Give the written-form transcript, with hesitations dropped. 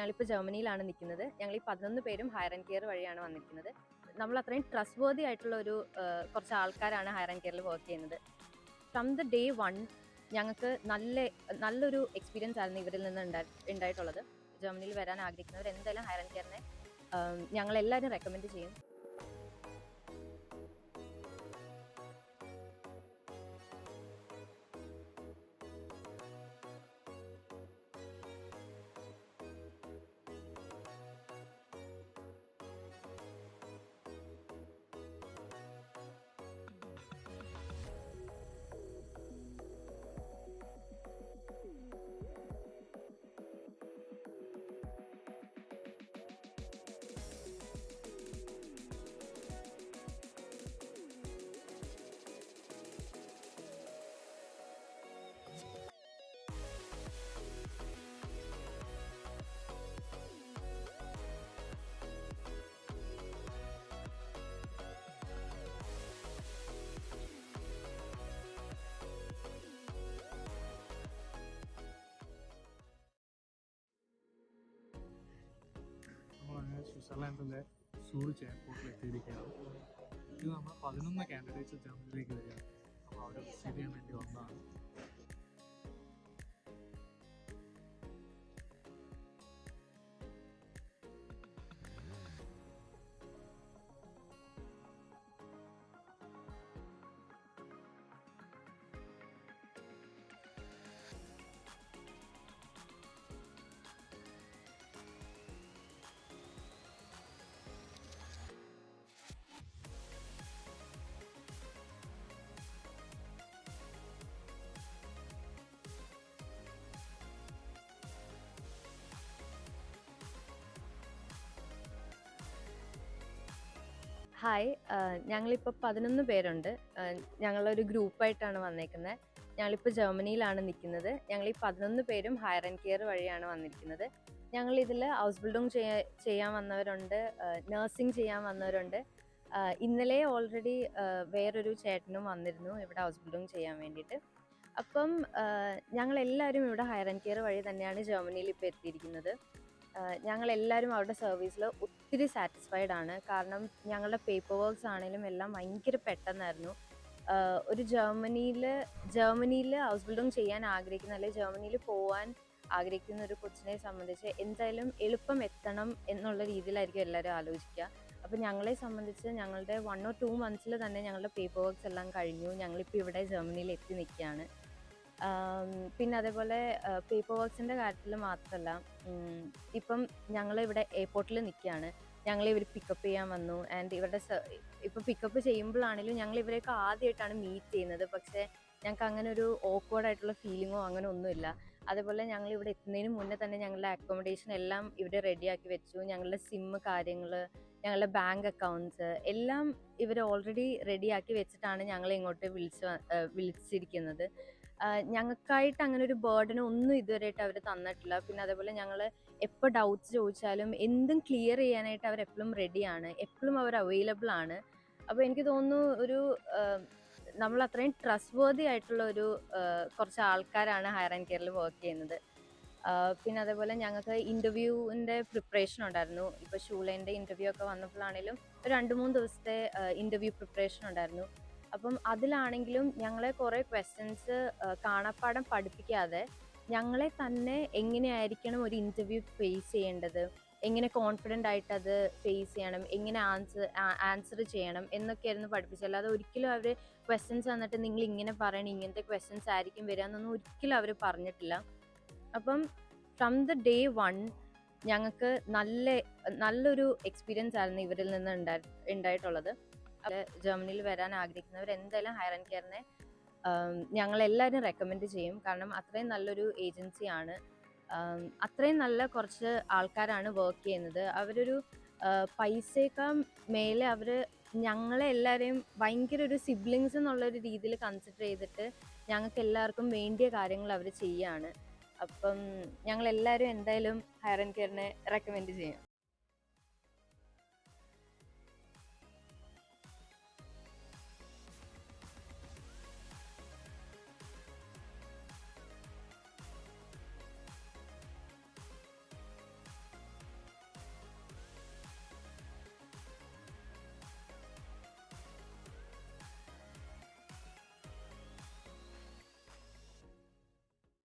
ഞങ്ങളിപ്പോൾ ജർമ്മനിയിലാണ് നിൽക്കുന്നത്. ഞങ്ങൾ ഈ 11 പേരും ഹയർ ആൻഡ് കെയർ വഴിയാണ് വന്നിരിക്കുന്നത്. നമ്മൾ അത്രയും ട്രസ്റ്റ് വർത്തി ആയിട്ടുള്ള ഒരു കുറച്ച് ആൾക്കാരാണ് ഹയർ ആൻഡ് കെയറിൽ വർക്ക് ചെയ്യുന്നത്. ഫ്രം ദ ഡേ വൺ ഞങ്ങൾക്ക് നല്ലൊരു എക്സ്പീരിയൻസ് ആയിരുന്നു ഇവരിൽ നിന്ന് ഉണ്ടായിട്ടുള്ളത്. ജർമ്മനിയിൽ വരാൻ ആഗ്രഹിക്കുന്നവർ എന്തായാലും ഹയർ ആൻഡ് കെയറിനെ ഞങ്ങളെല്ലാവരും റെക്കമെൻഡ് ചെയ്യും. നമ്മളങ്ങനെ സ്വിറ്റ്സർലാൻഡിൻ്റെ സൂറിച്ച് എയർപോർട്ടിൽ എത്തിയിരിക്കുകയാണ്. ഇത് നമ്മൾ 11 കാൻഡിഡേറ്റ്സ് ജർമ്മനിയിലേക്ക് വരികയാണ്. അപ്പോൾ അവരെ റിസീവ് ചെയ്യാൻ വേണ്ടി വന്നതാണ്. ഹായ്, ഞങ്ങളിപ്പോൾ 11 പേരുണ്ട്. ഞങ്ങളൊരു ഗ്രൂപ്പായിട്ടാണ് വന്നേക്കുന്നത്. ഞങ്ങളിപ്പോൾ ജർമ്മനിയിലാണ് നിൽക്കുന്നത്. ഞങ്ങൾ ഈ 11 പേരും ഹയർ ആൻഡ് കെയർ വഴിയാണ് വന്നിരിക്കുന്നത്. ഞങ്ങളിതിൽ ഹൗസ് ബിൽഡിംഗ് ചെയ്യാൻ വന്നവരുണ്ട്, നഴ്സിംഗ് ചെയ്യാൻ വന്നവരുണ്ട്. ഇന്നലെ ഓൾറെഡി വേറൊരു ചേട്ടനും വന്നിരുന്നു ഇവിടെ ഹൗസ് ബിൽഡിംഗ് ചെയ്യാൻ വേണ്ടിയിട്ട്. അപ്പം ഞങ്ങളെല്ലാവരും ഇവിടെ ഹയർ ആൻഡ് കെയർ വഴി തന്നെയാണ് ജർമ്മനിയിൽ ഇപ്പോൾ എത്തിയിരിക്കുന്നത്. ഞങ്ങളെല്ലാവരും അവരുടെ സർവീസിൽ ഒത്തിരി സാറ്റിസ്ഫൈഡ് ആണ്. കാരണം ഞങ്ങളുടെ പേപ്പർ വർക്ക്സ് ആണെങ്കിലും എല്ലാം ഭയങ്കര പെട്ടെന്നായിരുന്നു. ഒരു ജർമ്മനിയിൽ ഹൗസ് ബിൽഡിംഗ് ചെയ്യാൻ ആഗ്രഹിക്കുന്ന, അല്ലെങ്കിൽ ജർമ്മനിയിൽ പോകാൻ ആഗ്രഹിക്കുന്ന ഒരു കൊച്ചിനെ സംബന്ധിച്ച് എന്തായാലും എളുപ്പം എത്തണം എന്നുള്ള രീതിയിലായിരിക്കും എല്ലാവരും ആലോചിക്കുക. അപ്പോൾ ഞങ്ങളെ സംബന്ധിച്ച് ഞങ്ങളുടെ 1 or 2 months തന്നെ ഞങ്ങളുടെ പേപ്പർ വർക്ക്സ് എല്ലാം കഴിഞ്ഞു. ഞങ്ങളിപ്പോൾ ഇവിടെ ജർമ്മനിയിൽ എത്തി നിൽക്കുകയാണ്. പിന്നെ അതേപോലെ പേപ്പർ വർക്ക്സിൻ്റെ കാര്യത്തിൽ മാത്രമല്ല, ഇപ്പം ഞങ്ങളിവിടെ എയർപോർട്ടിൽ നിൽക്കുകയാണ്. ഞങ്ങളെ ഇവർ പിക്കപ്പ് ചെയ്യാൻ വന്നു. ആൻഡ് ഇവരുടെ ഇപ്പോൾ പിക്കപ്പ് ചെയ്യുമ്പോഴാണെങ്കിലും ഞങ്ങൾ ഇവരെയൊക്കെ ആദ്യമായിട്ടാണ് മീറ്റ് ചെയ്യുന്നത്. പക്ഷേ ഞങ്ങൾക്ക് അങ്ങനെ ഒരു ഓക്വേർഡ് ആയിട്ടുള്ള ഫീലിങ്ങോ അങ്ങനെ ഒന്നുമില്ല. അതേപോലെ ഞങ്ങൾ ഇവിടെ എത്തുന്നതിന് മുന്നേ തന്നെ ഞങ്ങളുടെ അക്കോമഡേഷൻ എല്ലാം ഇവിടെ റെഡിയാക്കി വെച്ചു. ഞങ്ങളുടെ സിം കാര്യങ്ങൾ, ഞങ്ങളുടെ ബാങ്ക് അക്കൗണ്ട്സ് എല്ലാം ഇവർ ഓൾറെഡി റെഡിയാക്കി വെച്ചിട്ടാണ് ഞങ്ങളെ ഇങ്ങോട്ട് വിളിച്ചിരിക്കുന്നത്. ഞങ്ങൾക്കായിട്ട് അങ്ങനെ ഒരു ബേർഡൻ ഒന്നും ഇതുവരെയായിട്ട് അവർ തന്നിട്ടില്ല. പിന്നെ അതേപോലെ ഞങ്ങൾ എപ്പോൾ ഡൗട്ട്സ് ചോദിച്ചാലും എന്തും ക്ലിയർ ചെയ്യാനായിട്ട് അവരെപ്പോഴും റെഡിയാണ്, എപ്പോഴും അവർ അവൈലബിൾ ആണ്. അപ്പോൾ എനിക്ക് തോന്നുന്നു ഒരു നമ്മൾ അത്രയും ട്രസ്റ്റ് വർത്തി ആയിട്ടുള്ള ഒരു കുറച്ച് ആൾക്കാരാണ് ഹയർ ആൻഡ് കെയറിൽ വർക്ക് ചെയ്യുന്നത്. പിന്നെ അതേപോലെ ഞങ്ങൾക്ക് ഇൻ്റർവ്യൂവിൻ്റെ പ്രിപ്പറേഷൻ ഉണ്ടായിരുന്നു. ഇപ്പോൾ ഷൂലേൻ്റെ ഇൻ്റർവ്യൂ ഒക്കെ വന്നപ്പോഴാണെങ്കിലും ഒരു 2-3 ദിവസത്തെ ഇൻ്റർവ്യൂ പ്രിപ്പറേഷൻ ഉണ്ടായിരുന്നു. അപ്പം അതിലാണെങ്കിലും ഞങ്ങളെ കുറേ ക്വസ്റ്റ്യൻസ് കാണാപ്പാഠം പഠിപ്പിക്കാതെ ഞങ്ങളെ തന്നെ എങ്ങനെയായിരിക്കണം ഒരു ഇൻ്റർവ്യൂ ഫേസ് ചെയ്യേണ്ടത്, എങ്ങനെ കോൺഫിഡൻ്റ് ആയിട്ട് അത് ഫേസ് ചെയ്യണം, എങ്ങനെ ആൻസർ ചെയ്യണം എന്നൊക്കെയായിരുന്നു പഠിപ്പിച്ചത്. അല്ലാതെ ഒരിക്കലും അവർ ക്വസ്റ്റ്യൻസ് തന്നിട്ട് നിങ്ങൾ ഇങ്ങനെ പറയണം, ഇങ്ങനത്തെ ക്വസ്റ്റ്യൻസ് ആയിരിക്കും വരിക എന്നൊന്നും ഒരിക്കലും അവർ പറഞ്ഞിട്ടില്ല. അപ്പം ഫ്രം ദ ഡേ വൺ ഞങ്ങൾക്ക് നല്ലൊരു എക്സ്പീരിയൻസ് ആയിരുന്നു ഇവരിൽ നിന്ന് ഉണ്ടായിട്ടുള്ളത്. ജർമ്മനിയിൽ വരാൻ ആഗ്രഹിക്കുന്നവർ എന്തായാലും ഹയർ ആൻഡ് കെയറിനെ ഞങ്ങളെല്ലാവരും റെക്കമെൻഡ് ചെയ്യും. കാരണം അത്രയും നല്ലൊരു ഏജൻസിയാണ്. അത്രയും നല്ല കുറച്ച് ആൾക്കാരാണ് വർക്ക് ചെയ്യുന്നത്. അവരൊരു പൈസയേക്കാൾ മേലെ അവർ ഞങ്ങളെ എല്ലാവരെയും ഭയങ്കര ഒരു സിബ്ലിങ്സ് എന്നുള്ളൊരു രീതിയിൽ കൺസിഡർ ചെയ്തിട്ട് ഞങ്ങൾക്ക് എല്ലാവർക്കും വേണ്ടിയ കാര്യങ്ങൾ അവർ ചെയ്യുകയാണ്. അപ്പം ഞങ്ങളെല്ലാവരും എന്തായാലും ഹയർ ആൻഡ് കെയറിനെ റെക്കമെൻഡ് ചെയ്യും.